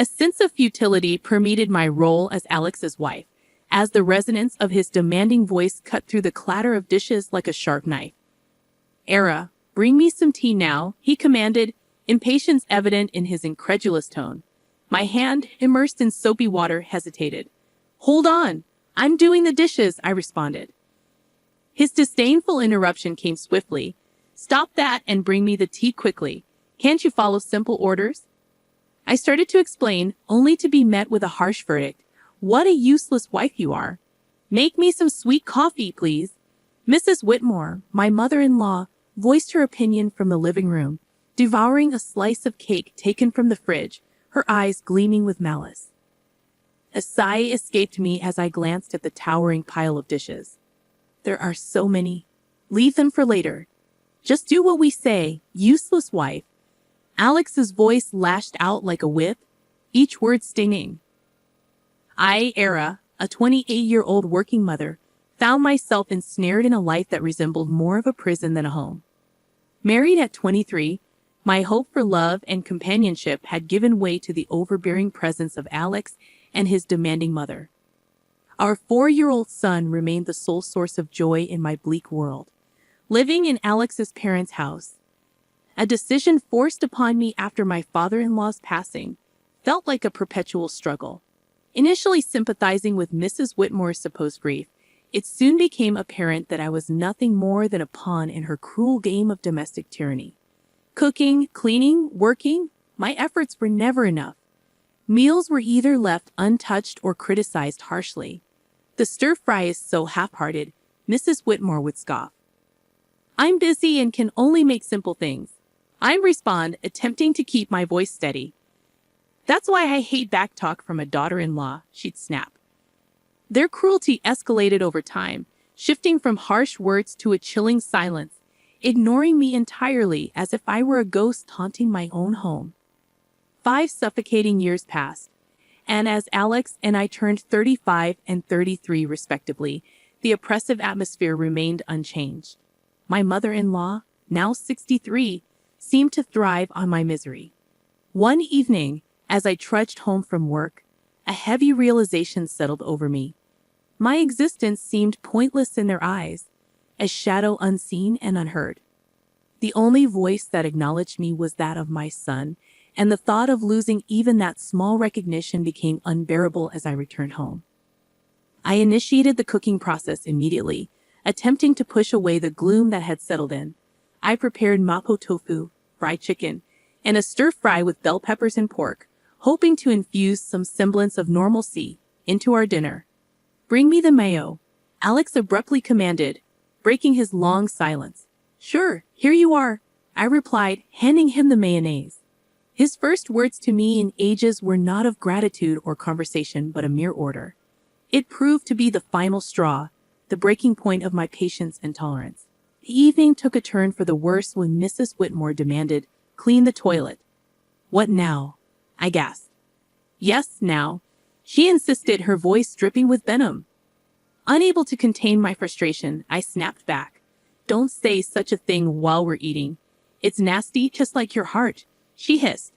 A sense of futility permeated my role as Alex's wife, as the resonance of his demanding voice cut through the clatter of dishes like a sharp knife. "Era, bring me some tea now," he commanded, impatience evident in his incredulous tone. My hand, immersed in soapy water, hesitated. "Hold on, I'm doing the dishes," I responded. His disdainful interruption came swiftly. "Stop that and bring me the tea quickly. Can't you follow simple orders?" I started to explain, only to be met with a harsh verdict. "What a useless wife you are. Make me some sweet coffee, please." Mrs. Whitmore, my mother-in-law, voiced her opinion from the living room, devouring a slice of cake taken from the fridge, her eyes gleaming with malice. A sigh escaped me as I glanced at the towering pile of dishes. "There are so many. Leave them for later. Just do what we say, useless wife." Alex's voice lashed out like a whip, each word stinging. I, Era, a 28-year-old working mother, found myself ensnared in a life that resembled more of a prison than a home. Married at 23, my hope for love and companionship had given way to the overbearing presence of Alex and his demanding mother. Our 4-year-old son remained the sole source of joy in my bleak world. Living in Alex's parents' house, a decision forced upon me after my father-in-law's passing, felt like a perpetual struggle. Initially sympathizing with Mrs. Whitmore's supposed grief, it soon became apparent that I was nothing more than a pawn in her cruel game of domestic tyranny. Cooking, cleaning, working, my efforts were never enough. Meals were either left untouched or criticized harshly. "The stir-fry is so half-hearted," Mrs. Whitmore would scoff. "I'm busy and can only make simple things," I'd respond, attempting to keep my voice steady. "That's why I hate backtalk from a daughter-in-law," she'd snap. Their cruelty escalated over time, shifting from harsh words to a chilling silence, ignoring me entirely as if I were a ghost haunting my own home. 5 suffocating years passed, and as Alex and I turned 35 and 33 respectively, the oppressive atmosphere remained unchanged. My mother-in-law, now 63, seemed to thrive on my misery. One evening, as I trudged home from work, a heavy realization settled over me. My existence seemed pointless in their eyes, a shadow unseen and unheard. The only voice that acknowledged me was that of my son, and the thought of losing even that small recognition became unbearable as I returned home. I initiated the cooking process immediately, attempting to push away the gloom that had settled in. I prepared mapo tofu, fried chicken, and a stir-fry with bell peppers and pork, hoping to infuse some semblance of normalcy into our dinner. "Bring me the mayo," Alex abruptly commanded, breaking his long silence. "Sure, here you are," I replied, handing him the mayonnaise. His first words to me in ages were not of gratitude or conversation, but a mere order. It proved to be the final straw, the breaking point of my patience and tolerance. The evening took a turn for the worse when Mrs. Whitmore demanded, "Clean the toilet." "What now?" I gasped. "Yes, now," she insisted, her voice dripping with venom. Unable to contain my frustration, I snapped back. "Don't say such a thing while we're eating. It's nasty, just like your heart," she hissed.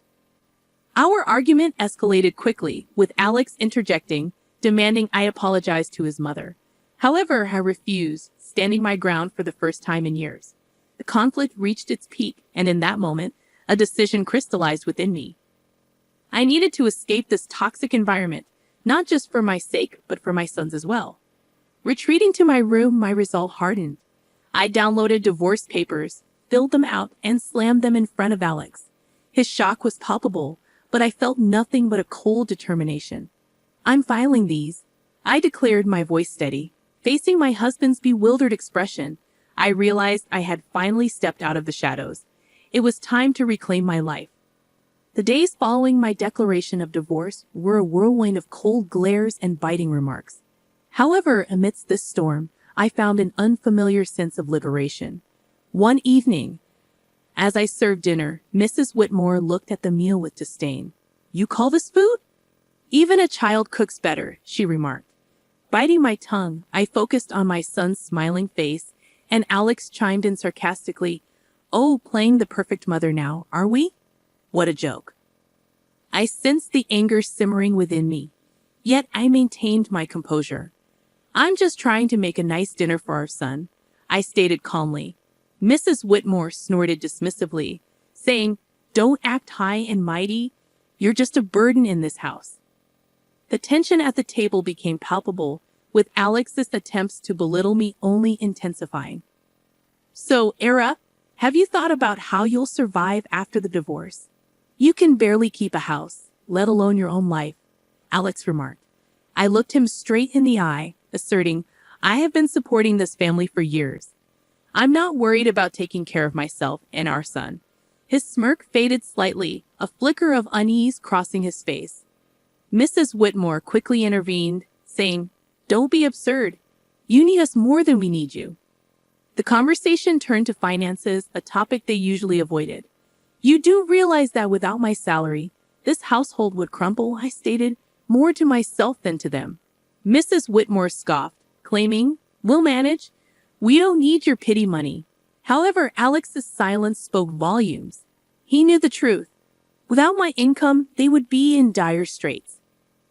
Our argument escalated quickly, with Alex interjecting, demanding I apologize to his mother. However, I refused, standing my ground for the first time in years. The conflict reached its peak, and in that moment, a decision crystallized within me. I needed to escape this toxic environment, not just for my sake, but for my son's as well. Retreating to my room, my resolve hardened. I downloaded divorce papers, filled them out, and slammed them in front of Alex. His shock was palpable, but I felt nothing but a cold determination. "I'm filing these," I declared, my voice steady. Facing my husband's bewildered expression, I realized I had finally stepped out of the shadows. It was time to reclaim my life. The days following my declaration of divorce were a whirlwind of cold glares and biting remarks. However, amidst this storm, I found an unfamiliar sense of liberation. One evening, as I served dinner, Mrs. Whitmore looked at the meal with disdain. "You call this food? Even a child cooks better," she remarked. Biting my tongue, I focused on my son's smiling face, and Alex chimed in sarcastically, "Oh, playing the perfect mother now, are we? What a joke." I sensed the anger simmering within me, yet I maintained my composure. I'm just trying to make a nice dinner for our son, I stated calmly. Mrs. Whitmore snorted dismissively, saying, Don't act high and mighty. You're just a burden in this house. The tension at the table became palpable, with Alex's attempts to belittle me only intensifying. So, Era, have you thought about how you'll survive after the divorce? You can barely keep a house, let alone your own life, Alex remarked. I looked him straight in the eye, asserting, I have been supporting this family for years. I'm not worried about taking care of myself and our son. His smirk faded slightly, a flicker of unease crossing his face. Mrs. Whitmore quickly intervened, saying, Don't be absurd. You need us more than we need you. The conversation turned to finances, a topic they usually avoided. You do realize that without my salary, this household would crumble, I stated, more to myself than to them. Mrs. Whitmore scoffed, claiming, We'll manage. We don't need your pity money. However, Alex's silence spoke volumes. He knew the truth. Without my income, they would be in dire straits.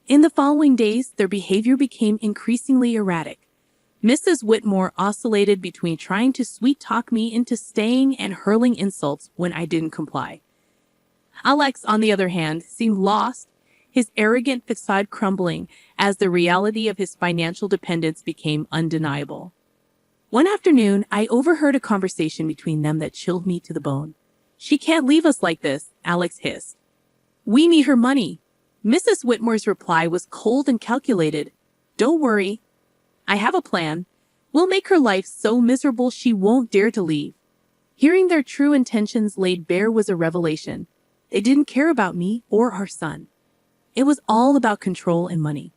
In the following days, their behavior became increasingly erratic. Mrs. Whitmore oscillated between trying to sweet-talk me into staying and hurling insults when I didn't comply. Alex, on the other hand, seemed lost, his arrogant facade crumbling as the reality of his financial dependence became undeniable. One afternoon, I overheard a conversation between them that chilled me to the bone. She can't leave us like this, Alex hissed. We need her money. Mrs. Whitmore's reply was cold and calculated. Don't worry. I have a plan. We'll make her life so miserable she won't dare to leave. Hearing their true intentions laid bare was a revelation. They didn't care about me or our son. It was all about control and money.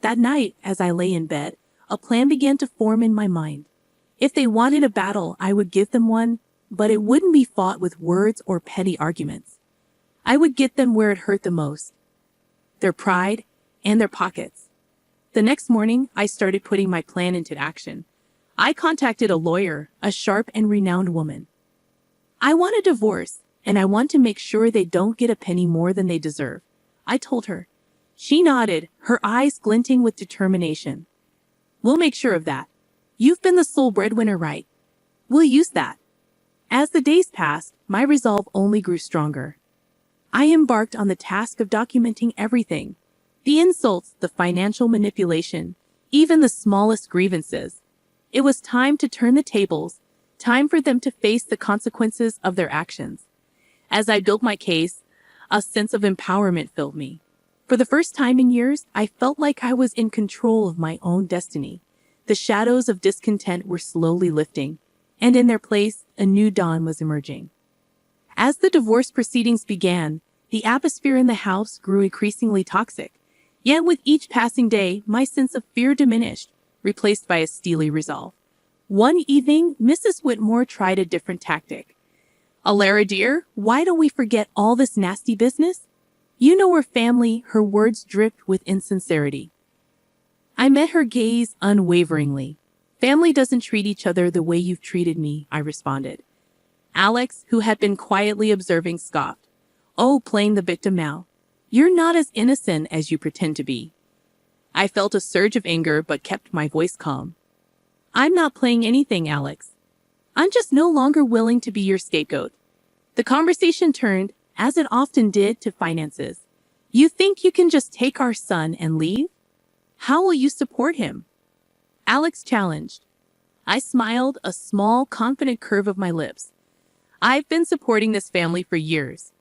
That night, as I lay in bed, a plan began to form in my mind. If they wanted a battle, I would give them one, but it wouldn't be fought with words or petty arguments. I would get them where it hurt the most. Their pride and their pockets. The next morning, I started putting my plan into action. I contacted a lawyer, a sharp and renowned woman. I want a divorce, and I want to make sure they don't get a penny more than they deserve, I told her. She nodded, her eyes glinting with determination. We'll make sure of that. You've been the sole breadwinner, right? We'll use that. As the days passed, my resolve only grew stronger. I embarked on the task of documenting everything. The insults, the financial manipulation, even the smallest grievances. It was time to turn the tables, time for them to face the consequences of their actions. As I built my case, a sense of empowerment filled me. For the first time in years, I felt like I was in control of my own destiny. The shadows of discontent were slowly lifting, and in their place, a new dawn was emerging. As the divorce proceedings began, the atmosphere in the house grew increasingly toxic. Yet with each passing day, my sense of fear diminished, replaced by a steely resolve. One evening, Mrs. Whitmore tried a different tactic. Alara dear, why don't we forget all this nasty business? You know we're family, her words dripped with insincerity. I met her gaze unwaveringly. Family doesn't treat each other the way you've treated me, I responded. Alex, who had been quietly observing, scoffed. Oh, playing the victim now. You're not as innocent as you pretend to be. I felt a surge of anger but kept my voice calm. I'm not playing anything, Alex. I'm just no longer willing to be your scapegoat. The conversation turned, as it often did, to finances. You think you can just take our son and leave? How will you support him? Alex challenged. I smiled, a small, confident curve of my lips. I've been supporting this family for years.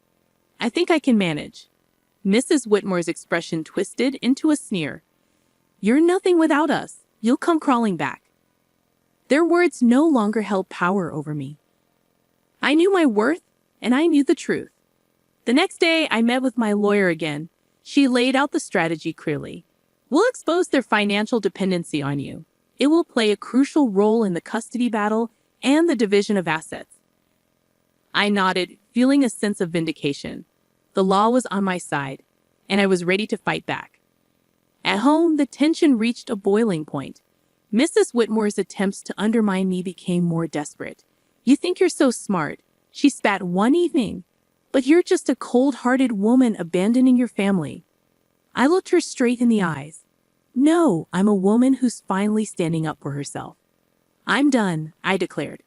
I think I can manage. Mrs. Whitmore's expression twisted into a sneer. You're nothing without us. You'll come crawling back. Their words no longer held power over me. I knew my worth, and I knew the truth. The next day, I met with my lawyer again. She laid out the strategy clearly. We'll expose their financial dependency on you. It will play a crucial role in the custody battle and the division of assets. I nodded, feeling a sense of vindication. The law was on my side, and I was ready to fight back. At home, the tension reached a boiling point. Mrs. Whitmore's attempts to undermine me became more desperate. You think you're so smart, she spat one evening. But you're just a cold-hearted woman abandoning your family. I looked her straight in the eyes. No, I'm a woman who's finally standing up for herself. I'm done, I declared.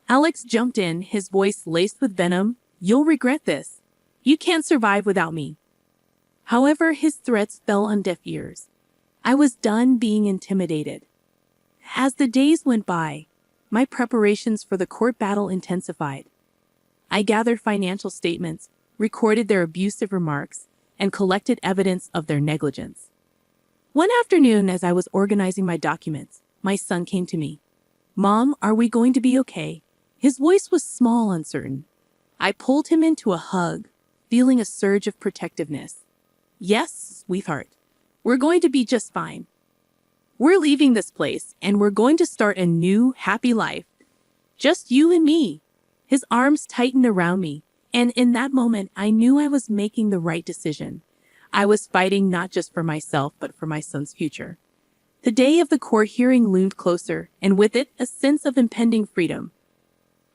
Alex jumped in, his voice laced with venom. You'll regret this. You can't survive without me. However, his threats fell on deaf ears. I was done being intimidated. As the days went by, my preparations for the court battle intensified. I gathered financial statements, recorded their abusive remarks, and collected evidence of their negligence. One afternoon, as I was organizing my documents, my son came to me. Mom, are we going to be okay? His voice was small, uncertain. I pulled him into a hug, feeling a surge of protectiveness. Yes, sweetheart, we're going to be just fine. We're leaving this place, and we're going to start a new, happy life. Just you and me. His arms tightened around me, and in that moment, I knew I was making the right decision. I was fighting not just for myself, but for my son's future. The day of the court hearing loomed closer, and with it, a sense of impending freedom.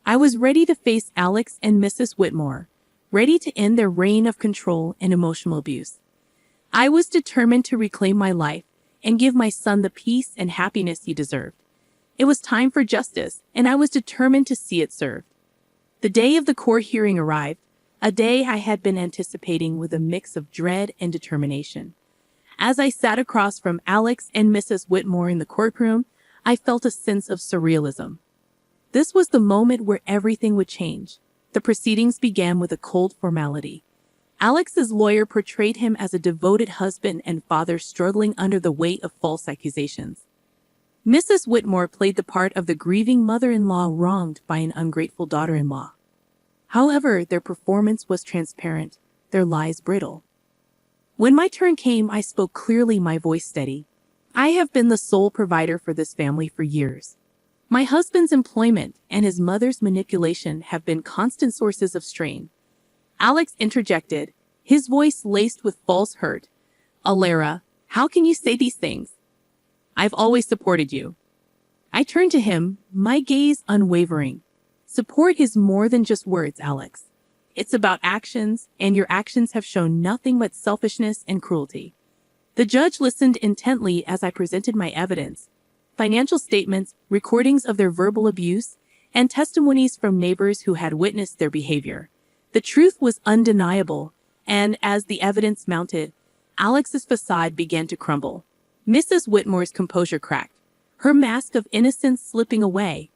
I was ready to face Alex and Mrs. Whitmore, ready to end their reign of control and emotional abuse. I was determined to reclaim my life and give my son the peace and happiness he deserved. It was time for justice, and I was determined to see it served. The day of the court hearing arrived, a day I had been anticipating with a mix of dread and determination. As I sat across from Alex and Mrs. Whitmore in the courtroom, I felt a sense of surrealism. This was the moment where everything would change. The proceedings began with a cold formality. Alex's lawyer portrayed him as a devoted husband and father struggling under the weight of false accusations. Mrs. Whitmore played the part of the grieving mother-in-law wronged by an ungrateful daughter-in-law. However, their performance was transparent, their lies brittle. When my turn came, I spoke clearly, my voice steady. I have been the sole provider for this family for years. My husband's employment and his mother's manipulation have been constant sources of strain. Alex interjected, his voice laced with false hurt. Alara, how can you say these things? I've always supported you. I turned to him, my gaze unwavering. Support is more than just words, Alex. It's about actions, and your actions have shown nothing but selfishness and cruelty. The judge listened intently as I presented my evidence. Financial statements, recordings of their verbal abuse, and testimonies from neighbors who had witnessed their behavior. The truth was undeniable, and as the evidence mounted, Alex's facade began to crumble. Mrs. Whitmore's composure cracked, her mask of innocence slipping away.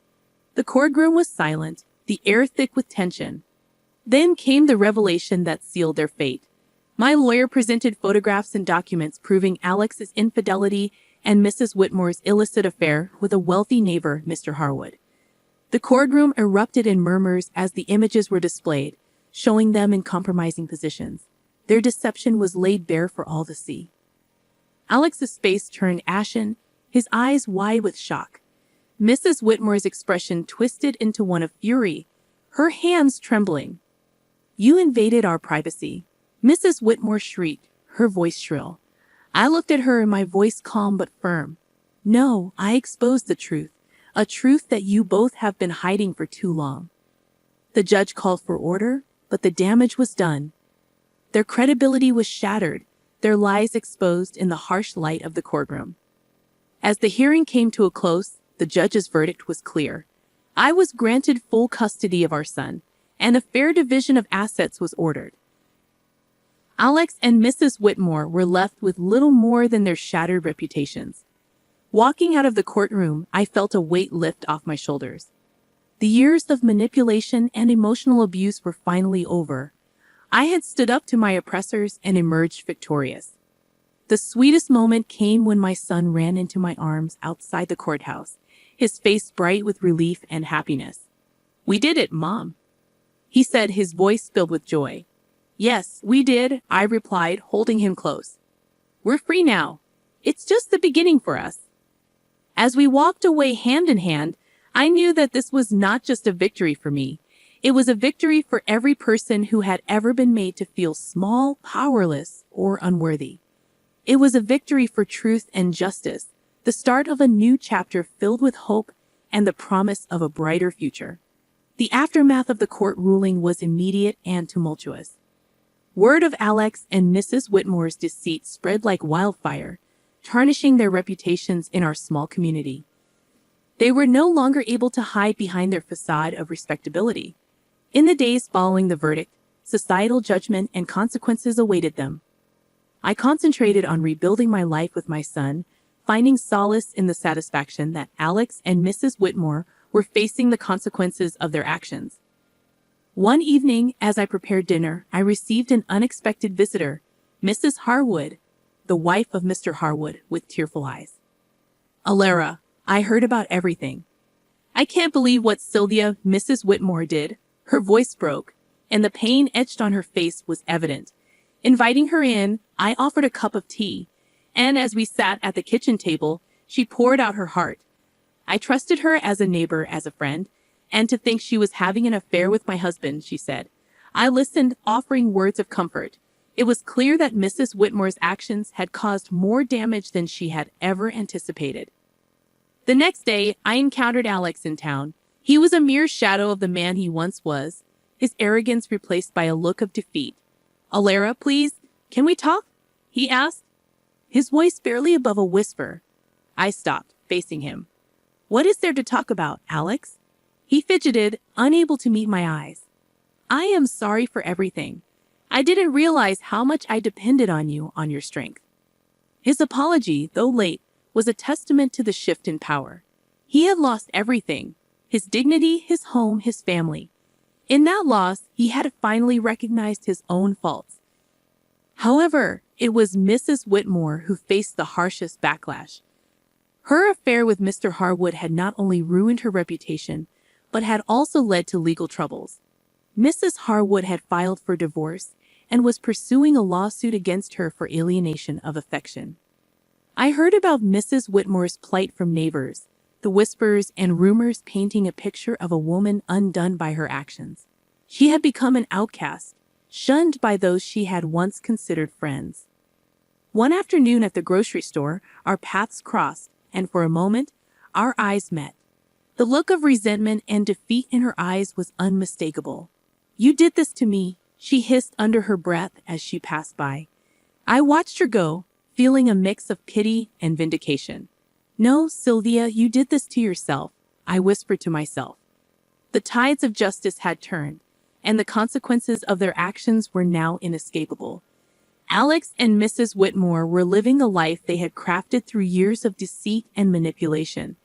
The courtroom was silent, the air thick with tension. Then came the revelation that sealed their fate. My lawyer presented photographs and documents proving Alex's infidelity and Mrs. Whitmore's illicit affair with a wealthy neighbor, Mr. Harwood. The courtroom erupted in murmurs as the images were displayed, showing them in compromising positions. Their deception was laid bare for all to see. Alex's face turned ashen, his eyes wide with shock. Mrs. Whitmore's expression twisted into one of fury, her hands trembling. You invaded our privacy. Mrs. Whitmore shrieked, her voice shrill. I looked at her, my voice calm but firm. No, I exposed the truth, a truth that you both have been hiding for too long. The judge called for order, but the damage was done. Their credibility was shattered, their lies exposed in the harsh light of the courtroom. As the hearing came to a close, the judge's verdict was clear. I was granted full custody of our son, and a fair division of assets was ordered. Alex and Mrs. Whitmore were left with little more than their shattered reputations. Walking out of the courtroom, I felt a weight lift off my shoulders. The years of manipulation and emotional abuse were finally over. I had stood up to my oppressors and emerged victorious. The sweetest moment came when my son ran into my arms outside the courthouse, his face bright with relief and happiness. We did it, Mom, he said, his voice filled with joy. Yes, we did, I replied, holding him close. We're free now. It's just the beginning for us. As we walked away hand in hand, I knew that this was not just a victory for me. It was a victory for every person who had ever been made to feel small, powerless, or unworthy. It was a victory for truth and justice, the start of a new chapter filled with hope and the promise of a brighter future. The aftermath of the court ruling was immediate and tumultuous. Word of Alex and Mrs. Whitmore's deceit spread like wildfire, tarnishing their reputations in our small community. They were no longer able to hide behind their facade of respectability. In the days following the verdict, societal judgment and consequences awaited them. I concentrated on rebuilding my life with my son, finding solace in the satisfaction that Alex and Mrs. Whitmore were facing the consequences of their actions. One evening, as I prepared dinner, I received an unexpected visitor, Mrs. Harwood, the wife of Mr. Harwood, with tearful eyes. "Alara, I heard about everything. I can't believe what Sylvia, Mrs. Whitmore, did." Her voice broke, and the pain etched on her face was evident. Inviting her in, I offered a cup of tea, and as we sat at the kitchen table, she poured out her heart. "I trusted her as a neighbor, as a friend, and to think she was having an affair with my husband," she said. I listened, offering words of comfort. It was clear that Mrs. Whitmore's actions had caused more damage than she had ever anticipated. The next day, I encountered Alex in town. He was a mere shadow of the man he once was, his arrogance replaced by a look of defeat. "Alara, please, can we talk?" he asked, his voice barely above a whisper. I stopped, facing him. "What is there to talk about, Alex?" He fidgeted, unable to meet my eyes. "I am sorry for everything. I didn't realize how much I depended on you, on your strength." His apology, though late, was a testament to the shift in power. He had lost everything: his dignity, his home, his family. In that loss, he had finally recognized his own faults. However, it was Mrs. Whitmore who faced the harshest backlash. Her affair with Mr. Harwood had not only ruined her reputation, but had also led to legal troubles. Mrs. Harwood had filed for divorce and was pursuing a lawsuit against her for alienation of affection. I heard about Mrs. Whitmore's plight from neighbors, the whispers and rumors painting a picture of a woman undone by her actions. She had become an outcast, shunned by those she had once considered friends. One afternoon at the grocery store, our paths crossed, and for a moment, our eyes met. The look of resentment and defeat in her eyes was unmistakable. "You did this to me," she hissed under her breath as she passed by. I watched her go, feeling a mix of pity and vindication. "No, Sylvia, you did this to yourself," I whispered to myself. The tides of justice had turned, and the consequences of their actions were now inescapable. Alex and Mrs. Whitmore were living the life they had crafted through years of deceit and manipulation,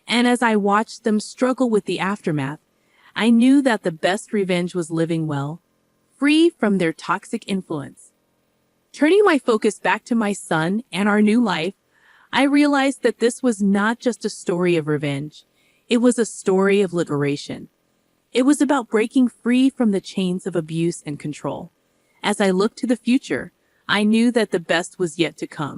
and as I watched them struggle with the aftermath, I knew that the best revenge was living well, free from their toxic influence. Turning my focus back to my son and our new life, I realized that this was not just a story of revenge. It was a story of liberation. It was about breaking free from the chains of abuse and control. As I looked to the future, I knew that the best was yet to come.